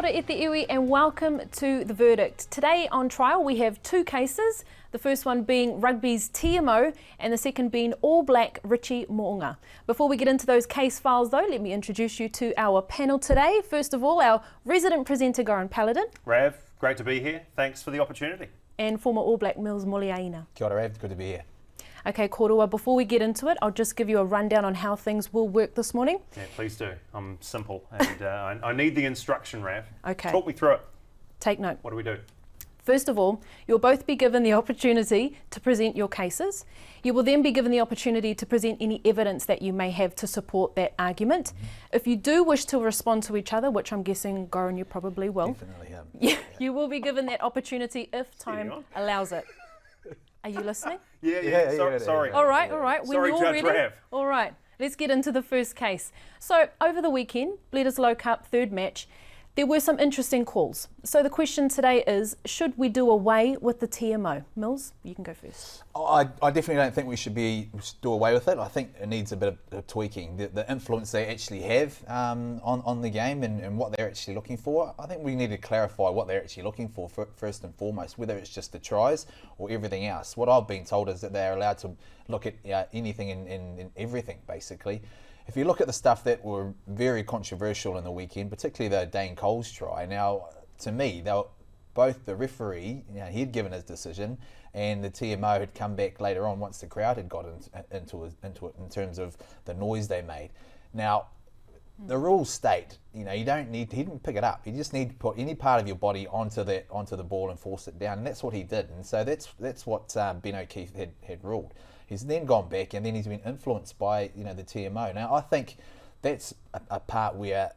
ora e te iwi and welcome to The Verdict. Today on trial we have two cases, the first one being rugby's TMO and the second being All Black Richie Mo'unga. Before we get into those case files though, let me introduce you to our panel today. First of all, our resident presenter Goran Paladin. Rav, great to be here. Thanks for the opportunity. And former All Black Mils Muliaina. Kia ora, Rav, good to be here. Okay, Korua, before we get into it, I'll just give you a rundown on how things will work this morning. Yeah, please do. I'm simple and I need the instruction, Rav. Okay. Talk me through it. Take note. What do we do? First of all, you'll both be given the opportunity to present your cases. You will then be given the opportunity to present any evidence that you may have to support that argument. If you do wish to respond to each other, which I'm guessing, Goran, you probably will. Definitely, yeah. You will be given that opportunity if time allows it. Are you listening? Yeah. Sorry. All right. When Sorry, you're Judge ready. Rav. All right, let's get into the first case. So over the weekend, Bledisloe Cup third match, there were some interesting calls. So the question today is, should we do away with the TMO? Mills, you can go first. I definitely don't think we should do away with it. I think it needs a bit of tweaking. The influence they actually have on the game and what they're actually looking for. I think we need to clarify what they're actually looking for first and foremost, whether it's just the tries or everything else. What I've been told is that they're allowed to look at anything and everything, basically. If you look at the stuff that were very controversial in the weekend, particularly the Dane Coles try, now to me, they were, both the referee, he'd given his decision, and the TMO had come back later on once the crowd had got into it in terms of the noise they made. Now, the rules state, you don't need, he didn't pick it up. You just need to put any part of your body onto the ball and force it down, and that's what he did. And so that's what Ben O'Keefe had ruled. He's then gone back and then he's been influenced by the TMO. Now I think that's a part where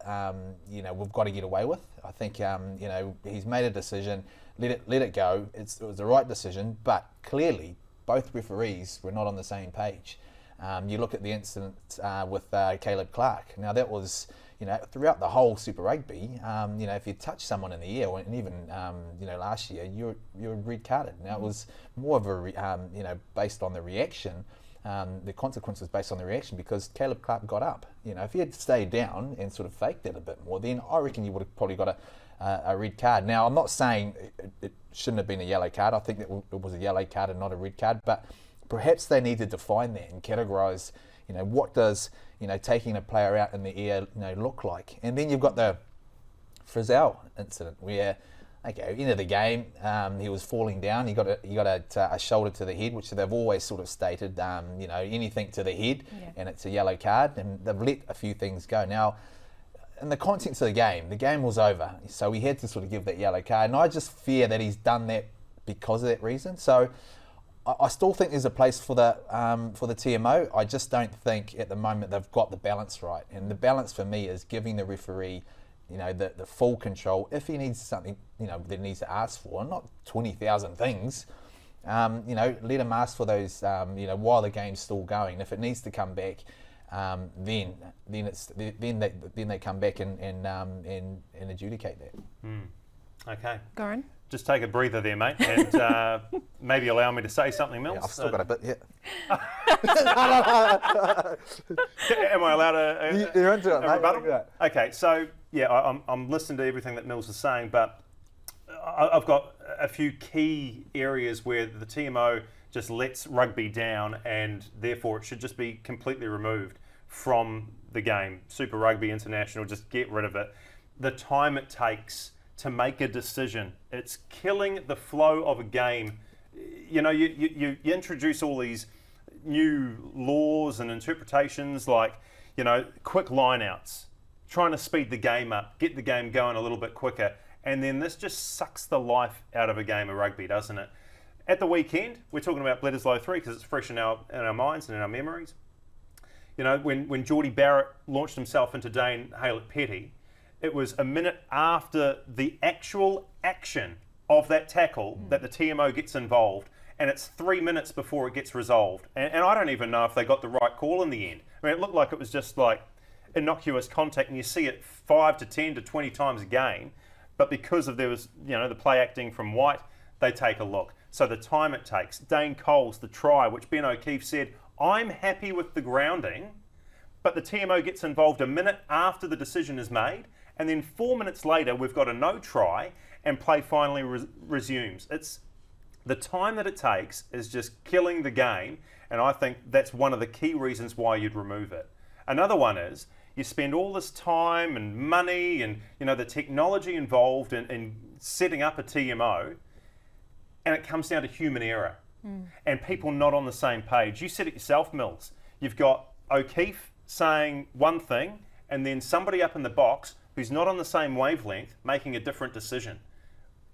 we've got to get away with. I think he's made a decision, let it go. It was the right decision, but clearly both referees were not on the same page. You look at the incident with Caleb Clark. Now that was throughout the whole Super Rugby. If you touch someone in the ear, and even last year, you're red carded. Now it was more of a based on the reaction. The consequence was based on the reaction because Caleb Clark got up. If he had stayed down and sort of faked it a bit more, then I reckon you would have probably got a red card. Now I'm not saying it shouldn't have been a yellow card. I think that it was a yellow card and not a red card, but perhaps they need to define that and categorise, what does, taking a player out in the air, look like. And then you've got the Frizzell incident where, end of the game, he was falling down. He got a shoulder to the head, which they've always sort of stated, anything to the head, and it's a yellow card. And they've let a few things go. Now, in the context of the game was over, so we had to sort of give that yellow card. And I just fear that he's done that because of that reason. So I still think there's a place for the TMO. I just don't think at the moment they've got the balance right. And the balance for me is giving the referee, the full control. If he needs something, that he needs to ask for, not 20,000 things. Let him ask for those, while the game's still going. If it needs to come back, then they come back and adjudicate that. Okay. Goran? Just take a breather there, mate, and maybe allow me to say something, Mills. Yeah, I've still got a bit, yeah. Am I allowed to? You're into it, mate. Rebuttal? Yeah. Okay, so I'm listening to everything that Mills is saying, but I've got a few key areas where the TMO just lets rugby down, and therefore it should just be completely removed from the game. Super Rugby International, just get rid of it. The time it takes to make a decision, it's killing the flow of a game. You introduce all these new laws and interpretations like, quick lineouts, trying to speed the game up, get the game going a little bit quicker, and then this just sucks the life out of a game of rugby, doesn't it? At the weekend, we're talking about Bledisloe 3 because it's fresh in our minds and in our memories. When Geordie Barrett launched himself into Dane Haylett-Petty, it was a minute after the actual action of that tackle that the TMO gets involved, and it's 3 minutes before it gets resolved. And I don't even know if they got the right call in the end. I mean, it looked like it was just like innocuous contact, and you see it 5 to 10 to 20 times a game, but because of there was, the play acting from White, they take a look. So the time it takes. Dane Coles, the try, which Ben O'Keefe said, I'm happy with the grounding, but the TMO gets involved a minute after the decision is made, And then 4 minutes later, we've got a no try and play finally resumes. It's the time that it takes is just killing the game. And I think that's one of the key reasons why you'd remove it. Another one is you spend all this time and money and the technology involved in setting up a TMO, and it comes down to human error and people not on the same page. You said it yourself, Mills. You've got O'Keefe saying one thing and then somebody up in the box who's not on the same wavelength making a different decision.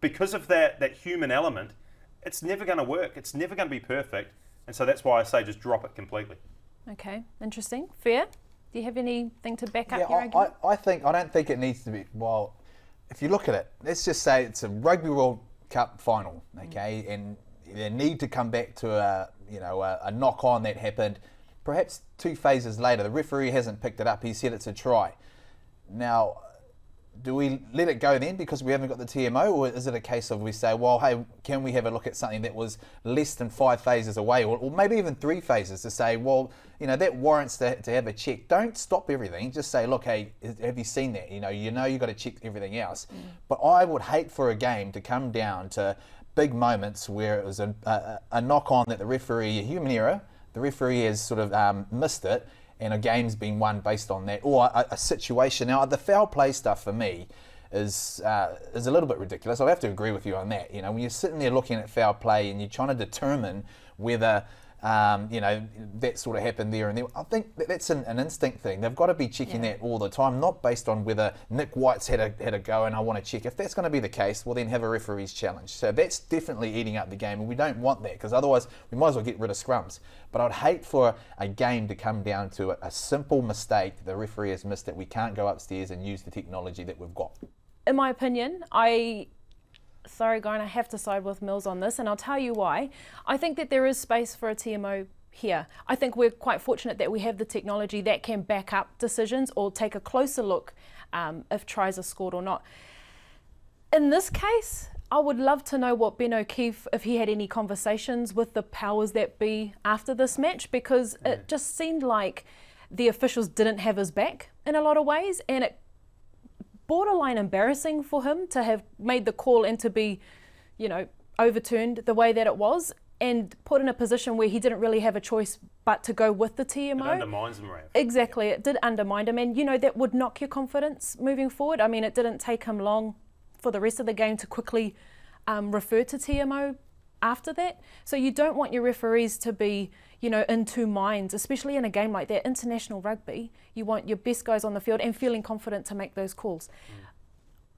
Because of that human element, it's never going to work. It's never going to be perfect. And so that's why I say just drop it completely. Okay, interesting. Fair? Do you have anything to back up your argument? I don't think it needs to be. Well, if you look at it, let's just say it's a Rugby World Cup final, okay, and they need to come back to a knock on that happened. Perhaps 2 phases later, the referee hasn't picked it up. He said it's a try. Now, do we let it go then because we haven't got the TMO, or is it a case of we say, well, hey, can we have a look at something that was less than 5 phases away, or maybe even 3 phases to say, well, that warrants to have a check. Don't stop everything. Just say, look, hey, have you seen that? You've got to check everything else. But I would hate for a game to come down to big moments where it was a knock on that the referee, a human error, the referee has sort of missed it, and a game's been won based on that, or a situation. Now, the foul play stuff for me is a little bit ridiculous. I'll have to agree with you on that. When you're sitting there looking at foul play and you're trying to determine whether that sort of happened there and there, I think that's an instinct thing. They've got to be checking that all the time, not based on whether Nick White's had a go and I want to check. If that's going to be the case, well then have a referee's challenge. So that's definitely eating up the game, and we don't want that, because otherwise we might as well get rid of scrums. But I'd hate for a game to come down to a simple mistake the referee has missed, that we can't go upstairs and use the technology that we've got. In my opinion, sorry, Goran, I have to side with Mills on this, and I'll tell you why. I think that there is space for a TMO here. I think we're quite fortunate that we have the technology that can back up decisions or take a closer look if tries are scored or not. In this case, I would love to know what Ben O'Keefe, if he had any conversations with the powers that be after this match, because it just seemed like the officials didn't have his back in a lot of ways, and it borderline embarrassing for him to have made the call and to be, overturned the way that it was and put in a position where he didn't really have a choice but to go with the TMO. It undermines him, Rav. Exactly, it did undermine him, and that would knock your confidence moving forward. I mean, it didn't take him long for the rest of the game to quickly refer to TMO after that. So you don't want your referees to be, in 2 minds, especially in a game like that, international rugby. You want your best guys on the field and feeling confident to make those calls.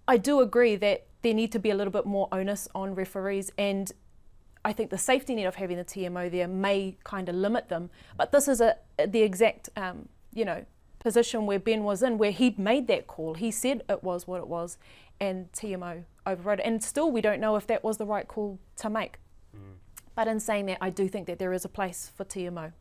I do agree that there need to be a little bit more onus on referees, and I think the safety net of having the TMO there may kind of limit them. But this is the exact, position where Ben was in, where he made that call. He said it was what it was, and TMO overrode it. And still, we don't know if that was the right call to make. But in saying that, I do think that there is a place for TMO.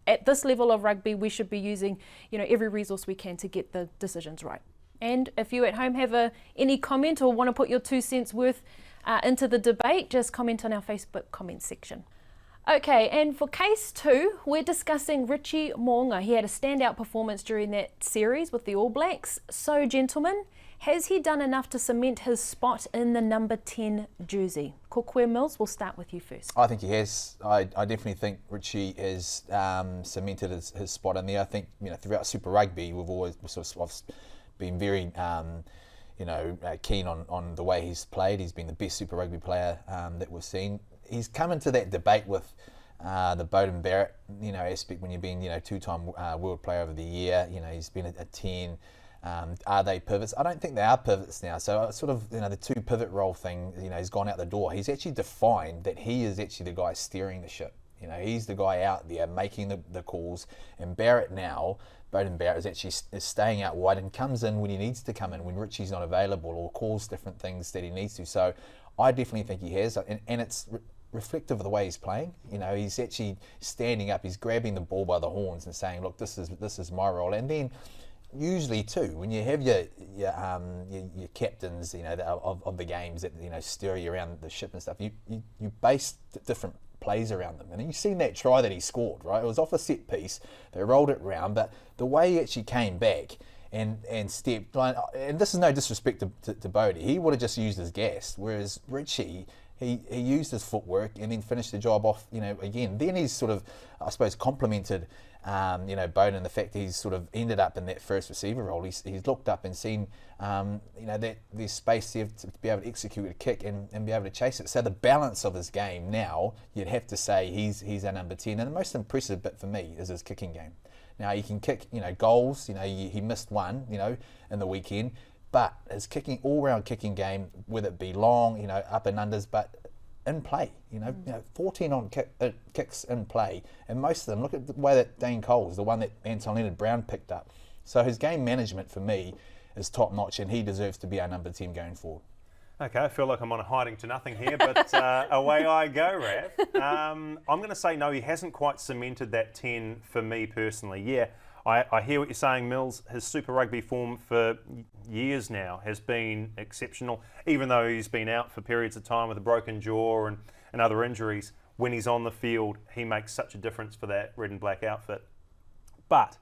At this level of rugby, we should be using, every resource we can to get the decisions right. And if you at home have any comment or want to put your 2 cents worth into the debate, just comment on our Facebook comment section. Okay, and for case 2, we're discussing Richie Mo'unga. He had a standout performance during that series with the All Blacks. So, gentlemen, has he done enough to cement his spot in the number 10 jersey? Kokwe Mills, we'll start with you first. I think he has. I definitely think Richie has cemented his spot in there. I think, throughout Super Rugby, we've always sort of been very keen on the way he's played. He's been the best Super Rugby player that we've seen. He's come into that debate with the Beauden Barrett, aspect when you're being, 2-time World Player of the Year. He's been a 10. Are they pivots? I don't think they are pivots now. So sort of, the 2 pivot role thing, he's gone out the door. He's actually defined that he is actually the guy steering the ship. He's the guy out there making the calls. And Barrett now, Beauden Barrett is actually staying out wide and comes in when he needs to come in, when Richie's not available, or calls different things that he needs to. So I definitely think he has, and it's reflective of the way he's playing. He's actually standing up, he's grabbing the ball by the horns and saying, look, this is my role. And then usually too, when you have your captains, of the games that steer you around the ship and stuff, you base different plays around them. And you've seen that try that he scored, right? It was off a set piece. They rolled it round, but the way he actually came back and stepped. And this is no disrespect to Bodie. He would have just used his gas, whereas Richie, he used his footwork and then finished the job off, again. Then he's sort of, I suppose, complimented, Bowden, the fact that he's sort of ended up in that first receiver role. He's looked up and seen, that there's space there to be able to execute a kick and be able to chase it. So the balance of his game now, you'd have to say he's our number 10. And the most impressive bit for me is his kicking game. Now, he can kick, goals. He missed one, in the weekend. But his kicking, all-round kicking game, whether it be long, up and unders, but in play, 14 on kicks in play, and most of them, look at the way that Dane Cole's, the one that Anton Leonard-Brown picked up. So his game management for me is top-notch, and he deserves to be our number 10 going forward. Okay, I feel like I'm on a hiding to nothing here, but away I go, Rav. I'm going to say no, he hasn't quite cemented that 10 for me personally. Yeah, I hear what you're saying, Mills. His Super Rugby form for years now has been exceptional, even though he's been out for periods of time with a broken jaw and other injuries. When he's on the field, he makes such a difference for that red and black outfit. But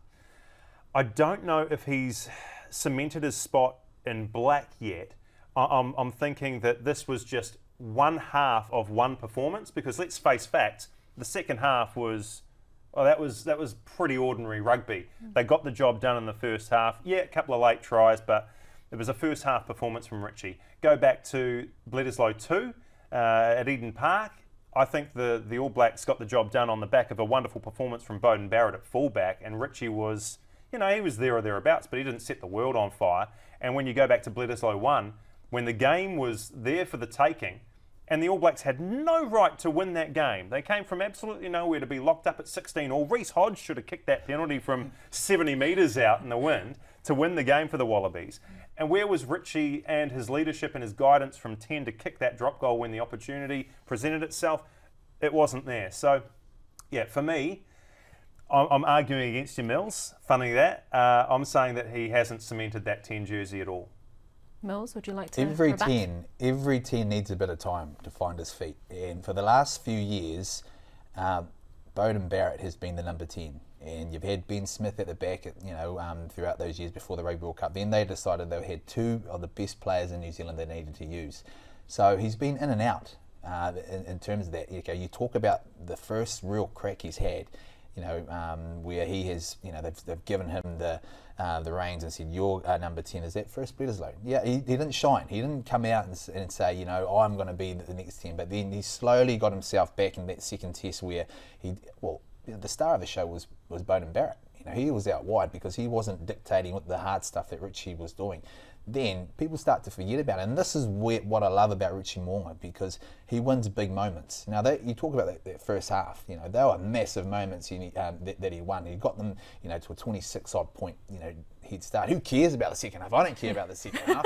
I don't know if he's cemented his spot in black yet. I'm thinking that this was just one half of one performance, because let's face facts, the second half was... Oh, that was pretty ordinary rugby. They got the job done in the first half. Yeah, a couple of late tries, but it was a first half performance from Richie. Go back to Bledisloe 2 at Eden Park. I think the All Blacks got the job done on the back of a wonderful performance from Beauden Barrett at fullback, and Richie was, he was there or thereabouts, but he didn't set the world on fire. And when you go back to Bledisloe 1, when the game was there for the taking, and the All Blacks had no right to win that game. They came from absolutely nowhere to be locked up at 16. Or Reece Hodge should have kicked that penalty from 70 metres out in the wind to win the game for the Wallabies. And where was Richie and his leadership and his guidance from 10 to kick that drop goal when the opportunity presented itself? It wasn't there. So, yeah, for me, I'm arguing against you, Mills. Funny that. I'm saying that he hasn't cemented that 10 jersey at all. Mills, would you like to Every rebut? 10 needs a bit of time to find his feet. And for the last few years, Beauden Barrett has been the number 10. And you've had Ben Smith at the back, throughout those years before the Rugby World Cup. Then they decided they had two of the best players in New Zealand they needed to use. So he's been in and out in terms of that. Okay, you talk about the first real crack he's had, where he has, they've given him the reins and said, "You're number 10." Is that first Bledisloe? Yeah, he didn't shine. He didn't come out and say, I'm going to be the next 10. But then he slowly got himself back in that second test where the star of the show was Beauden Barrett. He was out wide because he wasn't dictating the hard stuff that Richie was doing. Then people start to forget about it. And this is what I love about Richie Mo'unga, because he wins big moments. Now, you talk about that first half, they were massive moments that he won. He got them, to a 26-odd point, head start. Who cares about the second half? I don't care about the second half,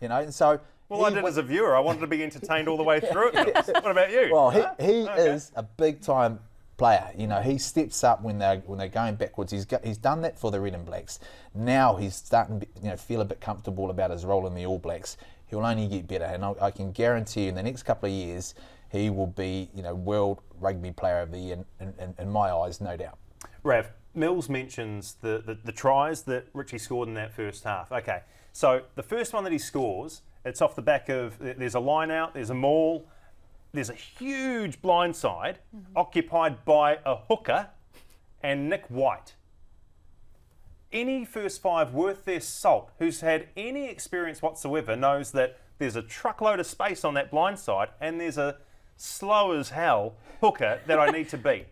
and so... Well, I did as a viewer. I wanted to be entertained all the way through it. What about you? Well, he is a big-time player. He steps up when they're going backwards. He's done that for the Red and Blacks. Now he's starting to feel a bit comfortable about his role in the All Blacks. He'll only get better, and I can guarantee you in the next couple of years he will be World Rugby Player of the Year in my eyes, no doubt. Rav, Mills mentions the tries that Richie scored in that first half. Okay, so the first one that he scores, it's off the back of, there's a line out, there's a maul, there's a huge blindside occupied by a hooker and Nick White. Any first five worth their salt who's had any experience whatsoever knows that there's a truckload of space on that blindside and there's a slow as hell hooker that I need to beat.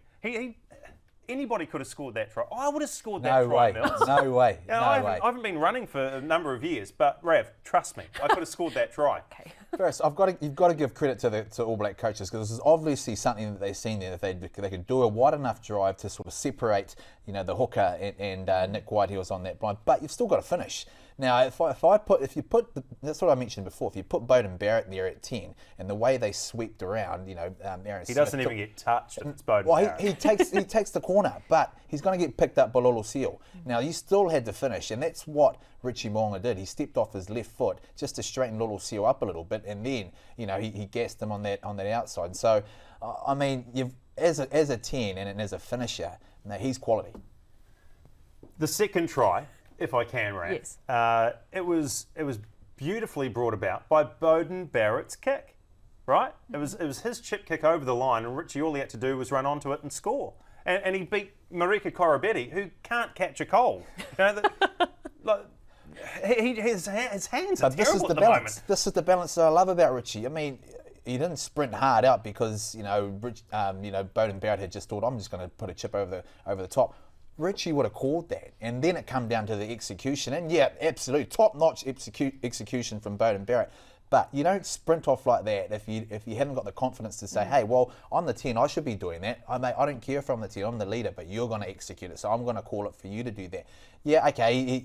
Anybody could have scored that try. I would have scored that try, Mills. No way. I haven't been running for a number of years, but Rav, trust me, I could have scored that try. Okay. First, you've got to give credit to All Black coaches, because this is obviously something that they've seen there, that they could do a wide enough drive to sort of separate, the hooker and Nick White, who was on that blind. But you've still got to finish. Now, if you put that's what I mentioned before. If you put Beauden Barrett there at 10, and the way they swept around, Aaron He doesn't even get touched if it's Beauden Barrett. He takes the corner, but he's going to get picked up by Lolo Seal. Now, you still had to finish, and that's what Richie Mo'unga did. He stepped off his left foot just to straighten Lolo Seal up a little bit, and then he gassed him on that outside. So, I mean, as a 10 and as a finisher, he's quality. The second try, If I can, Ran. Yes. It was beautifully brought about by Beauden Barrett's kick, right? It was his chip kick over the line, and Richie, all he had to do was run onto it and score. And he beat Marika Koroibete, who can't catch a cold. His hands are terrible at the moment. This is the balance that I love about Richie. I mean, he didn't sprint hard out because Beauden Barrett had just thought, I'm just going to put a chip over the top. Richie would have called that, and then it come down to the execution. And yeah, absolutely top-notch execution from Beauden Barrett. But you don't sprint off like that if you haven't got the confidence to say, hey, well, I'm the 10, I should be doing that. I don't care if I'm the 10, I'm the leader, but you're going to execute it, so I'm going to call it for you to do that. Yeah, okay,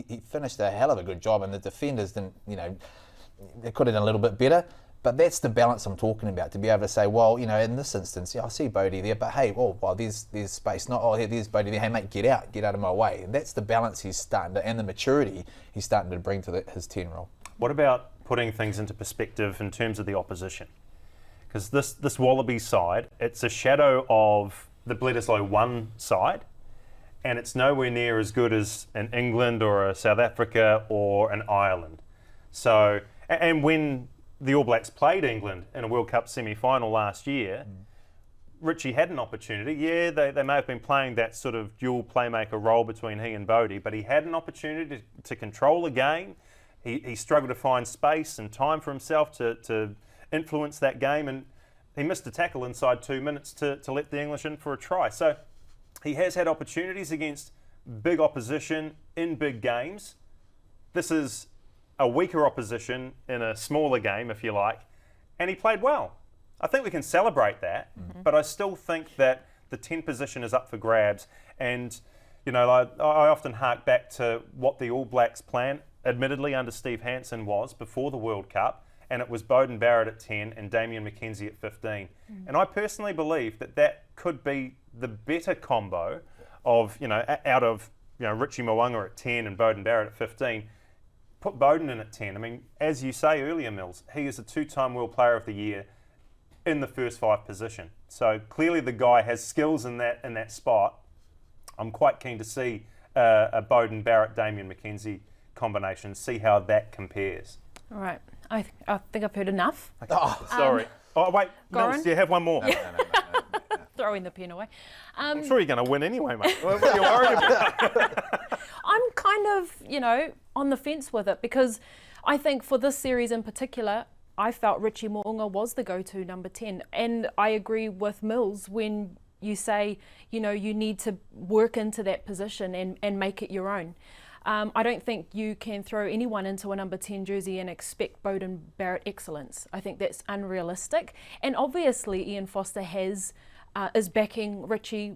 he finished a hell of a good job, and the defenders didn't, they could have done a little bit better. But that's the balance I'm talking about, to be able to say, well, in this instance, I see Bodie there, but hey, there's space. Not, there's Bodie there. Hey, mate, get out of my way. And that's the balance he's starting to, and the maturity he's starting to bring to his 10 role. What about putting things into perspective in terms of the opposition? Because this Wallabies side, it's a shadow of the Bledisloe 1 side, and it's nowhere near as good as an England or a South Africa or an Ireland. So, and when the All Blacks played England in a World Cup semi-final last year, Richie had an opportunity. Yeah, they may have been playing that sort of dual playmaker role between he and Bodie, but he had an opportunity to control the game. He struggled to find space and time for himself to influence that game, and he missed a tackle inside 2 minutes to let the English in for a try. So he has had opportunities against big opposition in big games. This is a weaker opposition in a smaller game, if you like, and he played well. I think we can celebrate that, but I still think that the 10 position is up for grabs. And, I often hark back to what the All Blacks plan, admittedly under Steve Hansen, was before the World Cup, and it was Beauden Barrett at 10 and Damian McKenzie at 15. And I personally believe that could be the better combo of, out of, Richie Mo'unga at 10 and Beauden Barrett at 15. Put Beauden in at 10. I mean, as you say earlier, Mills, he is a 2-time World Player of the Year in the first 5 position. So clearly the guy has skills in that spot. I'm quite keen to see a Beauden Barrett, Damian McKenzie combination, see how that compares. All right. I think I've heard enough. Okay. Sorry. Wait, Goran? Mills, do you have one more? No. Throwing the pen away. I'm sure you're going to win anyway, mate. What are you worried about? I'm kind of, on the fence with it, because I think for this series in particular, I felt Richie Mo'unga was the go-to number 10. And I agree with Mills when you say, you need to work into that position and make it your own. I don't think you can throw anyone into a number 10 jersey and expect Beauden Barrett excellence. I think that's unrealistic. And obviously Ian Foster is backing Richie,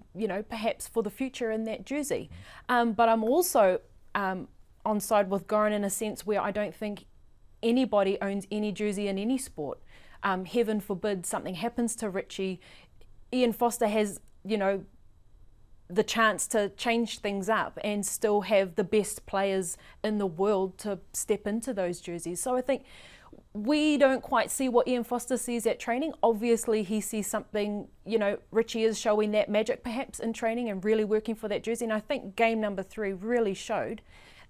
perhaps for the future in that jersey. But I'm also on side with Goran in a sense where I don't think anybody owns any jersey in any sport. Heaven forbid something happens to Richie. Ian Foster has, the chance to change things up and still have the best players in the world to step into those jerseys. So I think we don't quite see what Ian Foster sees at training. Obviously he sees something, Richie is showing that magic perhaps in training and really working for that jersey. And I think game number 3 really showed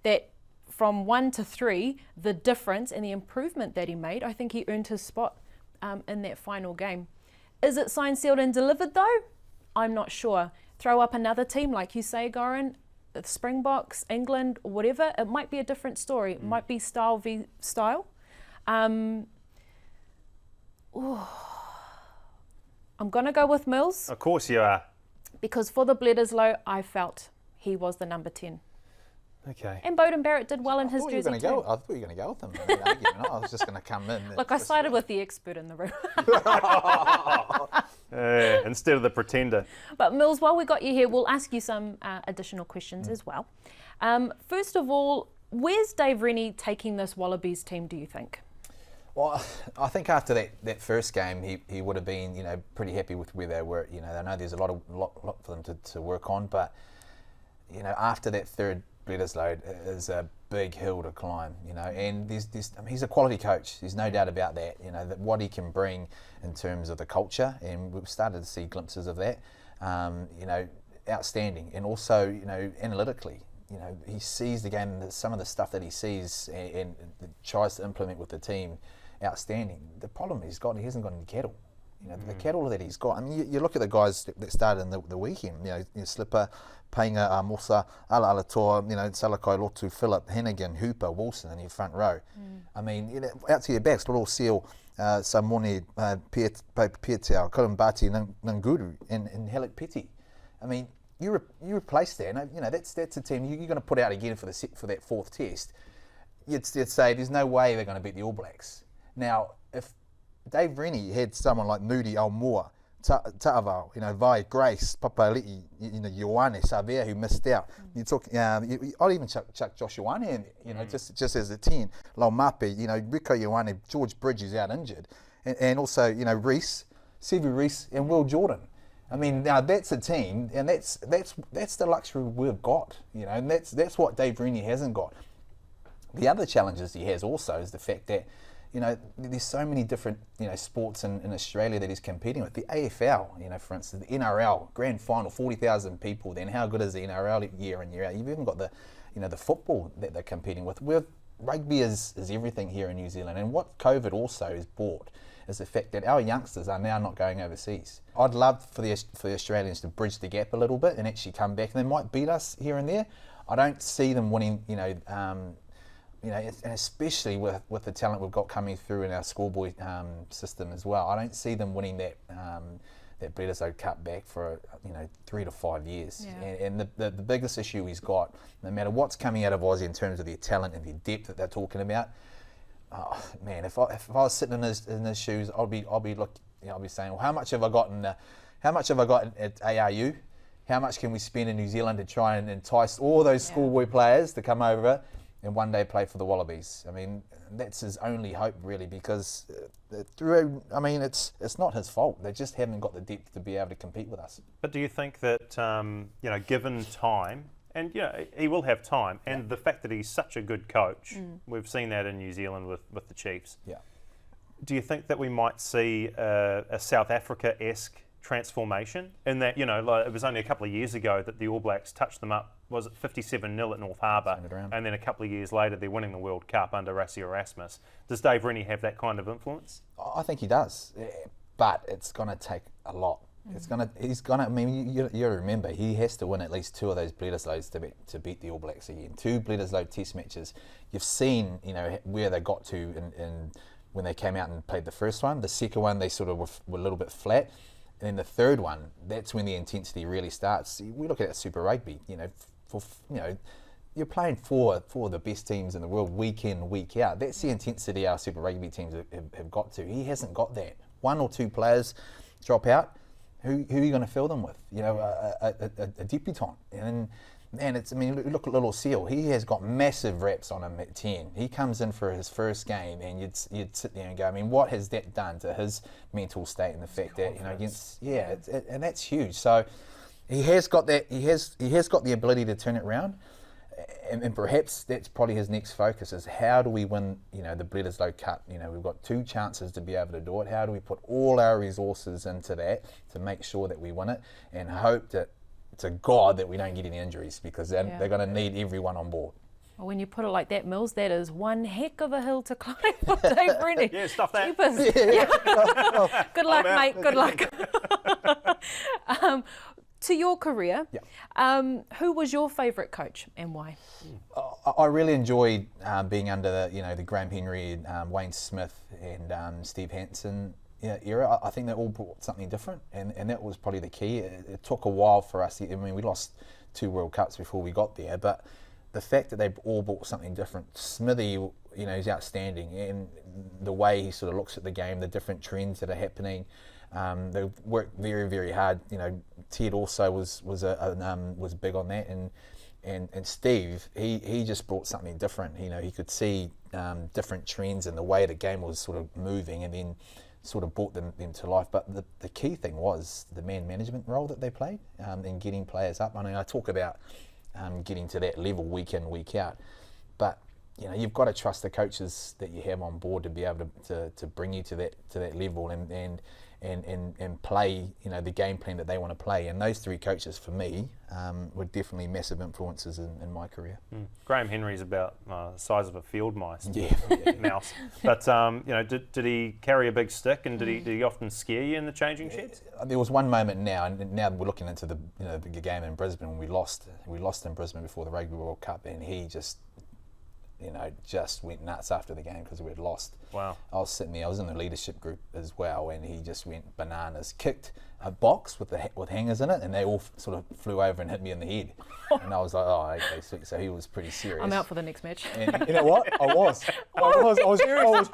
that from 1 to 3, the difference and the improvement that he made, I think he earned his spot in that final game. Is it signed, sealed and delivered though? I'm not sure. Throw up another team, like you say, Goran, the Springboks, England, whatever, it might be a different story. It might be style v style. I'm going to go with Mills. Of course you are. Because for the Bledisloe, I felt he was the number 10. Okay. And Beauden Barrett did well in his jersey too. I thought you were going to go with him. I was just going to come in. Look, I sided with the expert in the room. Instead of the pretender. But Mills, while we got you here, we'll ask you some additional questions as well. First of all, where's Dave Rennie taking this Wallabies team, do you think? Well, I think after that first game, he would have been, pretty happy with where they were. I know there's a lot for them to work on, but after that third Bledisloe is a big hill to climb, and he's a quality coach. There's no doubt about that. That what he can bring in terms of the culture, and we've started to see glimpses of that. Outstanding, and also analytically, he sees the game, and some of the stuff that he sees and tries to implement with the team, outstanding. The problem he hasn't got any cattle. The cattle that he's got. I mean, you look at the guys that started in the weekend. Slipper, Painga, Mosa, Ala Alatoa, Salakai, Lotu, Phillip, Hennigan, Hooper, Wilson in your front row. I mean, out to your backs, Little Seal, Samoni, Pietau, Kolumbati, Nguru, and Helik Piti. I mean, you replace that, and that's a team you're going to put out again for that fourth test. You'd say there's no way they're going to beat the All Blacks. Now, if Dave Rennie had someone like Moody, Almoa, Ta'avao, Vai, Grace, Papali'i, Ioane, Savea, who missed out. You talk, I'll even chuck Josh Ioane in, just as a 10. Laumape, Rico Ioane, George Bridges out injured, and also Reece, Sevu Reece, and Will Jordan. I mean, now that's a team, and that's the luxury we've got, and that's what Dave Rennie hasn't got. The other challenges he has also is the fact that there's so many different, sports in Australia that he's competing with. The AFL, for instance, the NRL, grand final, 40,000 people. Then how good is the NRL year in, year out? You've even got the football that they're competing with. Rugby is everything here in New Zealand. And what COVID also has brought is the fact that our youngsters are now not going overseas. I'd love for the Australians to bridge the gap a little bit and actually come back. And they might beat us here and there. I don't see them winning, and especially with the talent we've got coming through in our schoolboy system as well. I don't see them winning that Bledisloe Cup back for 3 to 5 years. Yeah. And the biggest issue he's got, no matter what's coming out of Aussie in terms of their talent and their depth that they're talking about, oh man, if I was sitting in his shoes, I'll be saying, well, how much have I got at ARU? How much can we spend in New Zealand to try and entice all those schoolboy players to come over and one day play for the Wallabies? I mean, that's his only hope really, because it's not his fault. They just haven't got the depth to be able to compete with us. But do you think that given time, and he will have time, and the fact that he's such a good coach, we've seen that in New Zealand with the Chiefs. Yeah. Do you think that we might see a South Africa-esque transformation in that, it was only a couple of years ago that the All Blacks touched them up, was it 57-0 at North Harbour, and then a couple of years later they're winning the World Cup under Rassie Erasmus. Does Dave Rennie have that kind of influence? I think he does, but it's going to take a lot. I mean, you remember, he has to win at least 2 of those Bledisloes to beat the All Blacks again. 2 Bledisloe test matches. You've seen, where they got to in when they came out and played the first one. The second one, they sort of were a little bit flat. And then the third one, that's when the intensity really starts. We look at it Super Rugby, you're playing for the best teams in the world week in, week out. That's the intensity our Super Rugby teams have got to. He hasn't got that. 1 or 2 players drop out. Who are you going to fill them with? A debutant. And it's, look at Little Seal. He has got massive reps on him at 10. He comes in for his first game, and you'd sit there and go, what has that done to his mental state and the fact that and that's huge. So he has got that. He has got the ability to turn it around, and perhaps that's probably his next focus is how do we win? The Bledisloe Cup. We've got 2 chances to be able to do it. How do we put all our resources into that to make sure that we win it, and hope that to God that we don't get any injuries, because they're going to need everyone on board. Well, when you put it like that, Mills, that is one heck of a hill to climb for Dave Rennie. Yeah, stuff that. Good luck, mate. Good luck. To your career, who was your favourite coach and why? I really enjoyed being under the Graham Henry, Wayne Smith, and Steve Hansen era. I think they all brought something different, and that was probably the key. It took a while for us. We lost 2 World Cups before we got there, but the fact that they all brought something different. Smithy, is outstanding, and the way he sort of looks at the game, the different trends that are happening. They worked very, very hard. Ted also was big on that, and Steve, he just brought something different. He could see different trends in the way the game was sort of moving, and then sort of brought them to life. But the key thing was the man management role that they played in getting players up. I talk about getting to that level week in, week out, but you've got to trust the coaches that you have on board to be able to bring you to that level, and and play, the game plan that they want to play. And those three coaches, for me, were definitely massive influences in my career. Graham Henry's about the size of a field mouse. Mouse. But did he carry a big stick, and did he often scare you in the changing sheds? There was one moment now, and now we're looking into the the game in Brisbane when we lost in Brisbane before the Rugby World Cup, and he just went nuts after the game because we had lost. Wow. I was sitting there, I was in the leadership group as well, and he just went bananas, kicked a box with hangers in it, and they all sort of flew over and hit me in the head. And I was like, oh, okay, sweet. So he was pretty serious. I'm out for the next match. And you know what? I was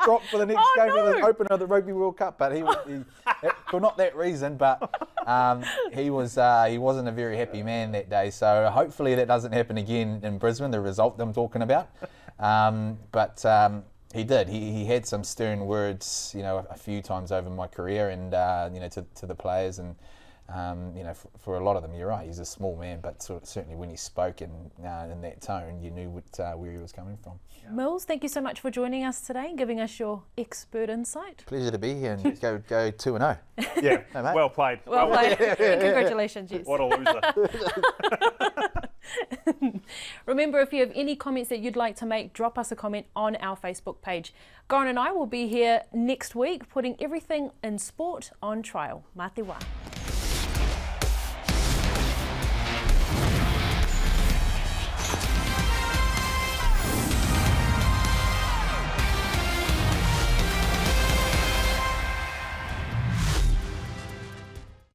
dropped for the next game of the opener of the Rugby World Cup, but for not that reason, but he wasn't a very happy man that day. So hopefully that doesn't happen again in Brisbane, the result I'm talking about. But he did. He had some stern words, a few times over my career, and to the players, and for a lot of them, you're right. He's a small man, but certainly when he spoke in that tone, you knew where he was coming from. Mils, thank you so much for joining us today and giving us your expert insight. Pleasure to be here, and go 2-0. Yeah, well played. Well played. Congratulations, yes. What a loser. Remember, if you have any comments that you'd like to make, drop us a comment on our Facebook page. Goran and I will be here next week putting everything in sport on trial. Mā te wā.